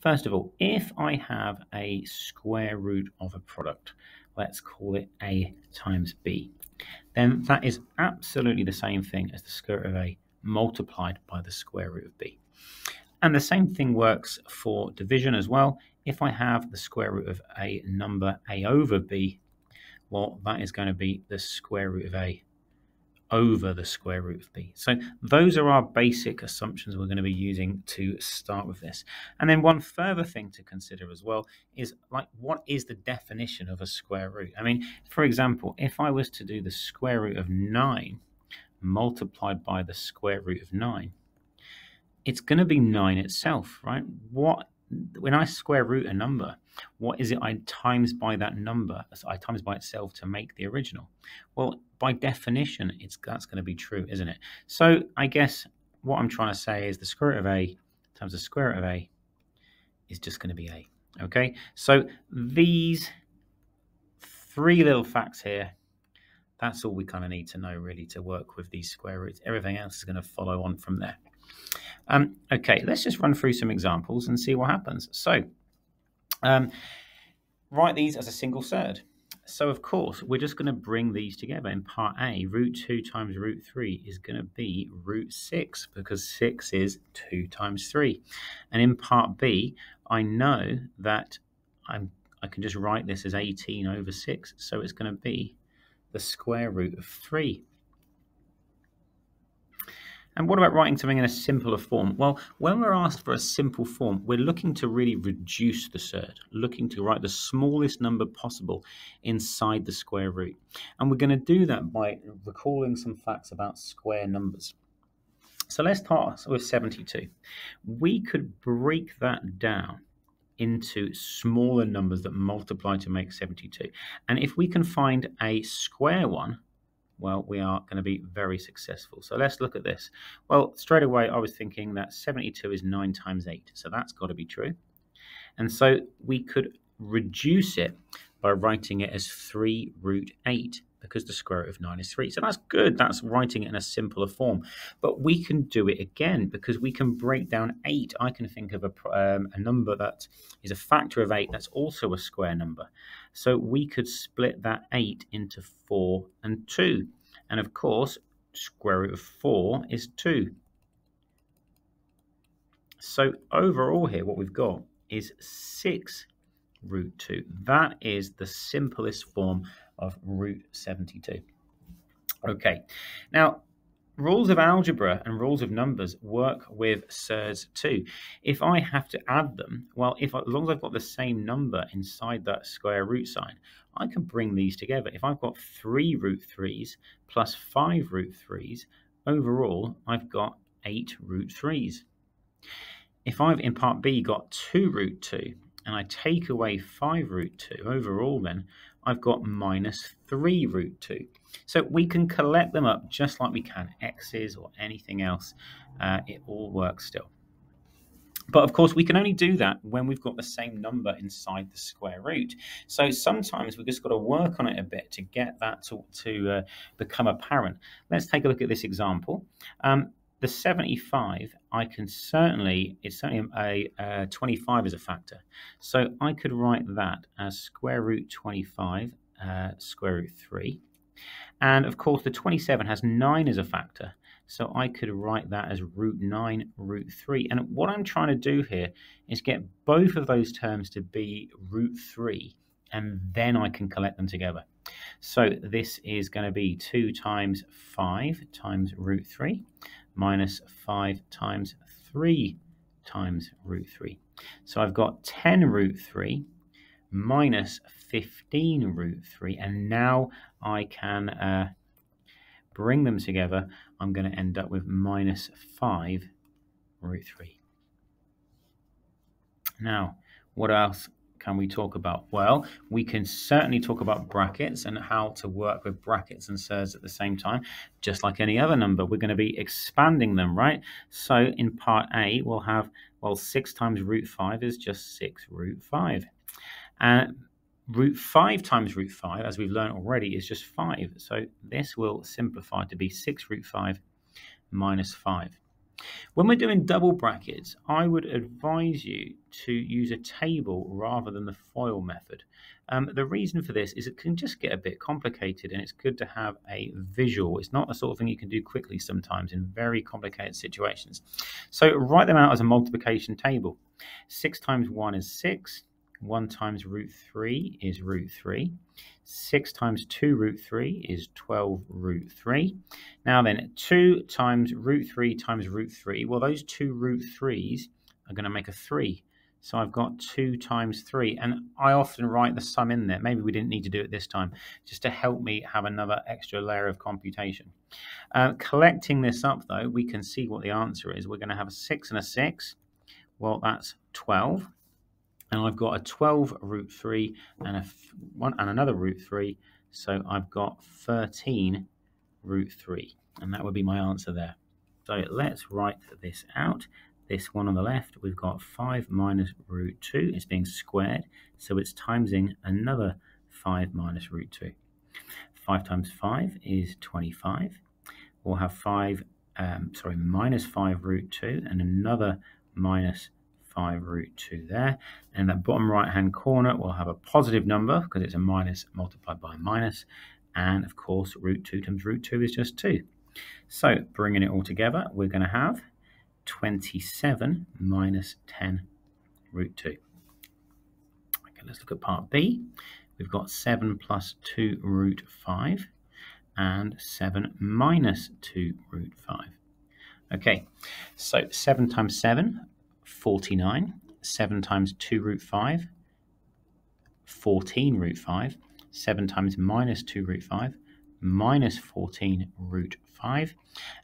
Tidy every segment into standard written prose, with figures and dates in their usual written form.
First of all, if I have a square root of a product, let's call it a times b, then that is absolutely the same thing as the square root of a multiplied by the square root of b. And the same thing works for division as well. If I have the square root of a number a over b, well, that is going to be the square root of a over the square root of b. So those are our basic assumptions we're going to be using to start with this. And then one further thing to consider as well is, like, what is the definition of a square root? I mean, for example, if I was to do the square root of 9 multiplied by the square root of 9, it's going to be 9 itself, right? When I square root a number, what is it I times by that number? So I times by itself to make the original. Well, by definition, that's going to be true, isn't it? So I guess what I'm trying to say is the square root of a times the square root of a is just going to be a. Okay, so these three little facts here, that's all we kind of need to know really to work with these square roots. Everything else is going to follow on from there. Okay, let's just run through some examples and see what happens. So write these as a single surd. So of course, we're just going to bring these together. In part A, root 2 times root 3 is going to be root 6, because 6 is 2 times 3. And in part B, I know that I can just write this as 18 over 6. So it's going to be the square root of 3. And what about writing something in a simpler form? Well, when we're asked for a simple form, we're looking to really reduce the surd, looking to write the smallest number possible inside the square root. And we're going to do that by recalling some facts about square numbers. So let's start with 72. We could break that down into smaller numbers that multiply to make 72. And if we can find a square one, well, we are going to be very successful. So let's look at this. Well, straight away, I was thinking that 72 is 9 times 8. So that's got to be true. And so we could reduce it by writing it as 3 root 8, because the square root of 9 is 3. So that's good. That's writing it in a simpler form. But we can do it again, because we can break down 8. I can think of a number that is a factor of 8 that's also a square number. So we could split that 8 into 4 and 2. And of course, square root of 4 is 2. So overall here, what we've got is 6 root 2. That is the simplest form of root 72. Okay, now rules of algebra and rules of numbers work with surds too. If I have to add them, well, as long as I've got the same number inside that square root sign, I can bring these together. If I've got 3 root 3s plus 5 root 3s, overall I've got 8 root 3s. If I've in part B got 2 root 2 and I take away 5 root 2, overall then I've got minus 3 root 2. So we can collect them up just like we can x's or anything else. It all works still. But of course, we can only do that when we've got the same number inside the square root. So sometimes we've just got to work on it a bit to get that to become apparent. Let's take a look at this example. The 75, it's certainly a 25 as a factor. So I could write that as square root 25, square root 3. And of course, the 27 has 9 as a factor. So I could write that as root 9, root 3. And what I'm trying to do here is get both of those terms to be root 3, and then I can collect them together. So this is going to be 2 times 5 times root 3 minus 5 times 3 times root 3. So I've got 10 root 3 minus 15 root 3, and now I can bring them together. I'm going to end up with minus 5 root 3. Now, what else can we talk about? Well, we can certainly talk about brackets and how to work with brackets and surds at the same time. Just like any other number, we're going to be expanding them, right? So in part A, we'll have, well, 6 times root 5 is just 6 root 5. And root 5 times root 5, as we've learned already, is just 5. So this will simplify to be 6 root 5 minus 5. When we're doing double brackets, I would advise you to use a table rather than the FOIL method. The reason for this is it can just get a bit complicated, and it's good to have a visual. It's not the sort of thing you can do quickly sometimes in very complicated situations. So write them out as a multiplication table. 6 times 1 is 6. 1 times root 3 is root 3. 6 times 2 root 3 is 12 root 3. Now then, 2 times root 3 times root 3, well, those two root 3's are going to make a 3. So I've got 2 times 3, and I often write the sum in there. Maybe we didn't need to do it this time, just to help me have another extra layer of computation. Collecting this up, though, we can see what the answer is. We're going to have a 6 and a 6. Well, that's 12. And I've got a 12 root 3 and another root 3. So I've got 13 root 3. And that would be my answer there. So let's write this out. This one on the left, we've got 5 minus root 2. It's being squared, so it's timesing another 5 minus root 2. 5 times 5 is 25. We'll have minus 5 root 2 and another minus 5 root 2 there. And that bottom right-hand corner, we'll have a positive number because it's a minus multiplied by a minus. And, of course, root 2 times root 2 is just 2. So bringing it all together, we're going to have 27 minus 10 root 2. Okay, let's look at part B. We've got 7 plus 2 root 5 and 7 minus 2 root 5. Okay, so 7 times 7, 49. 7 times 2 root 5, 14 root 5. 7 times minus 2 root 5, minus 14 root 5.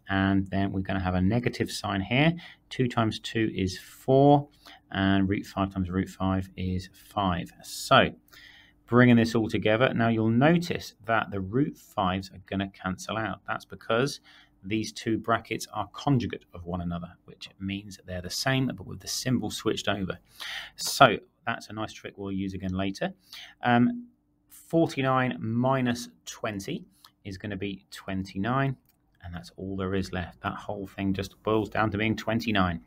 And then we're going to have a negative sign here. 2 times 2 is 4, and root 5 times root 5 is 5. So bringing this all together, now you'll notice that the root 5s are going to cancel out. That's because these two brackets are conjugate of one another, which means that they're the same, but with the symbol switched over. So that's a nice trick we'll use again later. 49 minus 20 is going to be 29, and that's all there is left. That whole thing just boils down to being 29.